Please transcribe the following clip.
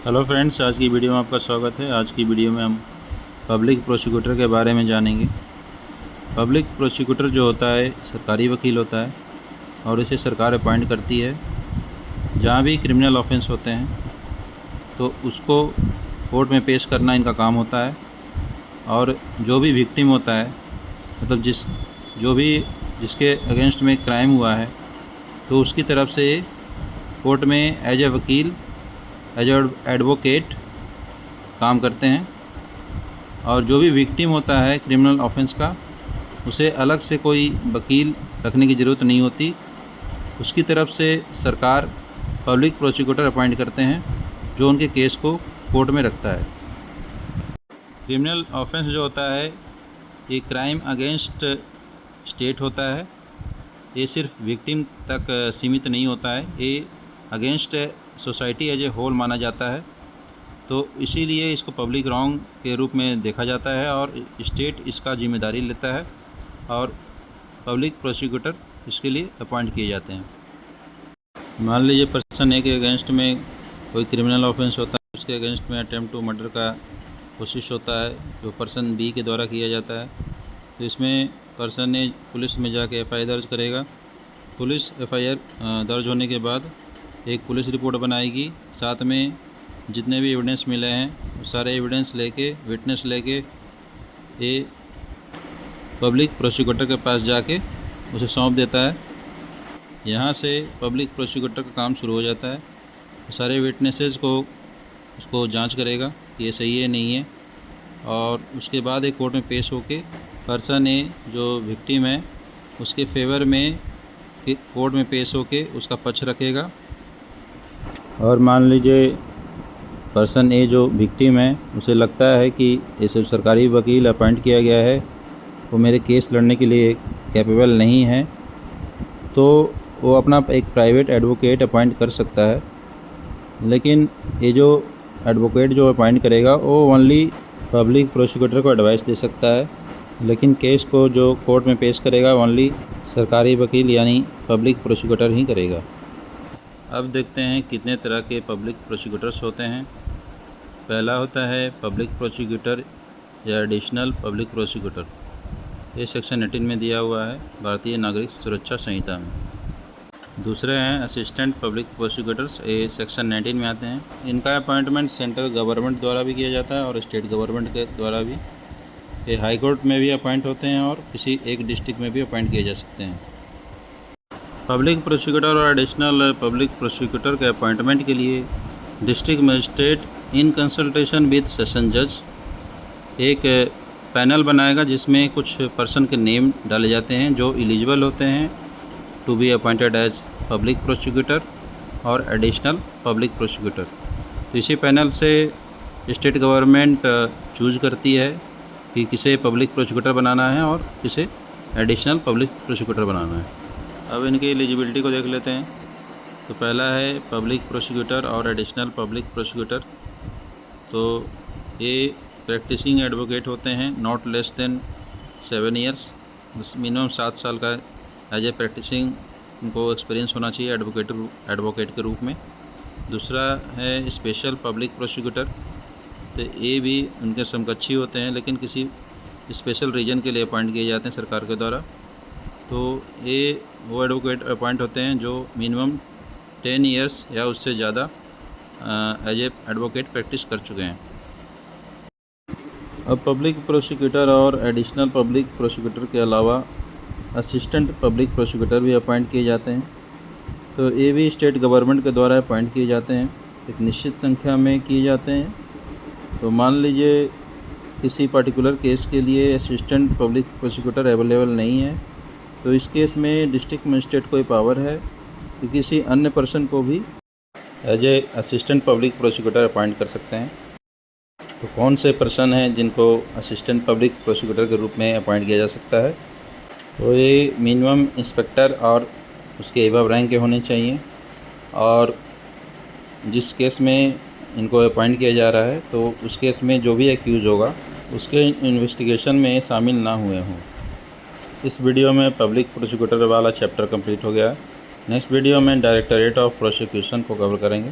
Hello friends, आज की video में आपका स्वागत है। आज की वीडियो में हम पब्लिक प्रोसिक्यूटर के बारे में जानेंगे। पब्लिक प्रोसिक्यूटर जो होता है सरकारी वकील होता है और इसे सरकार अपॉइंट करती है। जहाँ भी क्रिमिनल ऑफेंस होते हैं तो उसको कोर्ट में पेश करना इनका काम होता है। और जो भी विक्टिम होता है, मतलब जिसके अगेंस्ट में क्राइम हुआ है, तो उसकी तरफ से कोर्ट में एज ए वकील, एज एडवोकेट काम करते हैं। और जो भी विक्टिम होता है क्रिमिनल ऑफेंस का, उसे अलग से कोई वकील रखने की ज़रूरत नहीं होती। उसकी तरफ से सरकार पब्लिक प्रोसिक्यूटर अपॉइंट करते हैं जो उनके केस को कोर्ट में रखता है। क्रिमिनल ऑफेंस जो होता है ये क्राइम अगेंस्ट स्टेट होता है। ये सिर्फ विक्टिम तक सीमित नहीं होता है, ये against society as a whole माना जाता है। तो इसीलिए इसको पब्लिक रॉन्ग के रूप में देखा जाता है और स्टेट इसका जिम्मेदारी लेता है और पब्लिक प्रोसिक्यूटर इसके लिए अपॉइंट किए जाते हैं। मान लीजिए पर्सन ए के अगेंस्ट में कोई क्रिमिनल ऑफेंस होता है, उसके अगेंस्ट में अटेम्प्ट टू मर्डर का कोशिश होता है जो पर्सन बी के द्वारा किया जाता है। तो इसमें पर्सन ए पुलिस में जाके एफआईआर दर्ज करेगा। पुलिस एफआईआर दर्ज होने के बाद एक पुलिस रिपोर्ट बनाएगी, साथ में जितने भी एविडेंस मिले हैं सारे एविडेंस लेके, विटनेस लेके ये पब्लिक प्रोसिक्यूटर के पास जाके उसे सौंप देता है। यहाँ से पब्लिक प्रोसिक्यूटर का काम शुरू हो जाता है। सारे विटनेसेस को उसको जांच करेगा कि ये सही है नहीं है, और उसके बाद एक कोर्ट में पेश होके पर्सन ए जो विक्टिम है उसके फेवर में कोर्ट में पेश होके उसका पक्ष रखेगा। और मान लीजिए पर्सन ए जो विक्टिम है उसे लगता है कि इसे सरकारी वकील अपॉइंट किया गया है वो मेरे केस लड़ने के लिए कैपेबल नहीं है, तो वो अपना एक प्राइवेट एडवोकेट अपॉइंट कर सकता है। लेकिन ये जो एडवोकेट जो अपॉइंट करेगा वो ओनली पब्लिक प्रोसिक्यूटर को एडवाइस दे सकता है, लेकिन केस को जो कोर्ट में पेश करेगा ओनली सरकारी वकील यानी पब्लिक प्रोसिक्यूटर ही करेगा। अब देखते हैं कितने तरह के पब्लिक प्रोसिक्यूटर्स होते हैं। पहला होता है पब्लिक प्रोसिक्यूटर या एडिशनल पब्लिक प्रोसिक्यूटर। ये सेक्शन 18 में दिया हुआ है भारतीय नागरिक सुरक्षा संहिता में। दूसरे हैं असिस्टेंट पब्लिक प्रोसिक्यूटर्स, ये सेक्शन 19 में आते हैं। इनका अपॉइंटमेंट सेंट्रल गवर्नमेंट द्वारा भी किया जाता है और स्टेट गवर्नमेंट के द्वारा भी। ये हाई कोर्ट में भी अपॉइंट होते हैं और किसी एक डिस्ट्रिक्ट में भी अपॉइंट किए जा सकते हैं। पब्लिक प्रोसिक्यूटर और एडिशनल पब्लिक प्रोसिक्यूटर के अपॉइंटमेंट के लिए district magistrate in consultation with session जज एक पैनल बनाएगा जिसमें कुछ पर्सन के नेम डाले जाते हैं जो एलिजिबल होते हैं to be appointed as public prosecutor और एडिशनल पब्लिक प्रोसिक्यूटर। तो इसी पैनल से स्टेट गवर्नमेंट चूज करती है कि किसे पब्लिक प्रोसिक्यूटर बनाना है और किसे एडिशनल पब्लिक प्रोसिक्यूटर बनाना है। अब इनकी एलिजिबिलिटी को देख लेते हैं। तो पहला है पब्लिक प्रोसिक्यूटर और एडिशनल पब्लिक प्रोसिक्यूटर। तो ये प्रैक्टिसिंग एडवोकेट होते हैं, not less than 7 years, minimum 7 साल का एज ए प्रैक्टिसिंग उनको एक्सपीरियंस होना चाहिए एडवोकेट के रूप में। दूसरा है स्पेशल पब्लिक प्रोसिक्यूटर। तो ये भी उनके समकक्षी होते हैं लेकिन किसी स्पेशल रीजन के लिए अपॉइंट किए जाते हैं सरकार के द्वारा। तो ये वो एडवोकेट अपॉइंट होते हैं जो मिनिमम 10 ईयर्स या उससे ज़्यादा एज ए एडवोकेट प्रैक्टिस कर चुके हैं। अब पब्लिक प्रोसिक्यूटर और एडिशनल पब्लिक प्रोसिक्यूटर के अलावा असिस्टेंट पब्लिक प्रोसिक्यूटर भी अपॉइंट किए जाते हैं। तो ये भी स्टेट गवर्नमेंट के द्वारा अपॉइंट किए जाते हैं, एक निश्चित संख्या में किए जाते हैं। तो मान लीजिए किसी पर्टिकुलर केस के लिए असिस्टेंट पब्लिक प्रोसिक्यूटर अवेलेबल नहीं है, तो इस केस में डिस्ट्रिक्ट मजिस्ट्रेट को पावर है कि किसी अन्य पर्सन को भी as a assistant public prosecutor appoint कर सकते हैं। तो कौन से पर्सन हैं जिनको असिस्टेंट पब्लिक प्रोसिक्यूटर के रूप में अपॉइंट किया जा सकता है? तो ये मिनिमम इंस्पेक्टर और उसके एबव रैंक के होने चाहिए, और जिस केस में इनको अपॉइंट किया जा रहा है तो उस केस में जो भी एक्यूज होगा उसके इन्वेस्टिगेशन में शामिल ना हुए हों। इस वीडियो में पब्लिक प्रोसिक्यूटर वाला चैप्टर कंप्लीट हो गया। नेक्स्ट वीडियो में डायरेक्टरेट ऑफ प्रोसिक्यूशन को कवर करेंगे।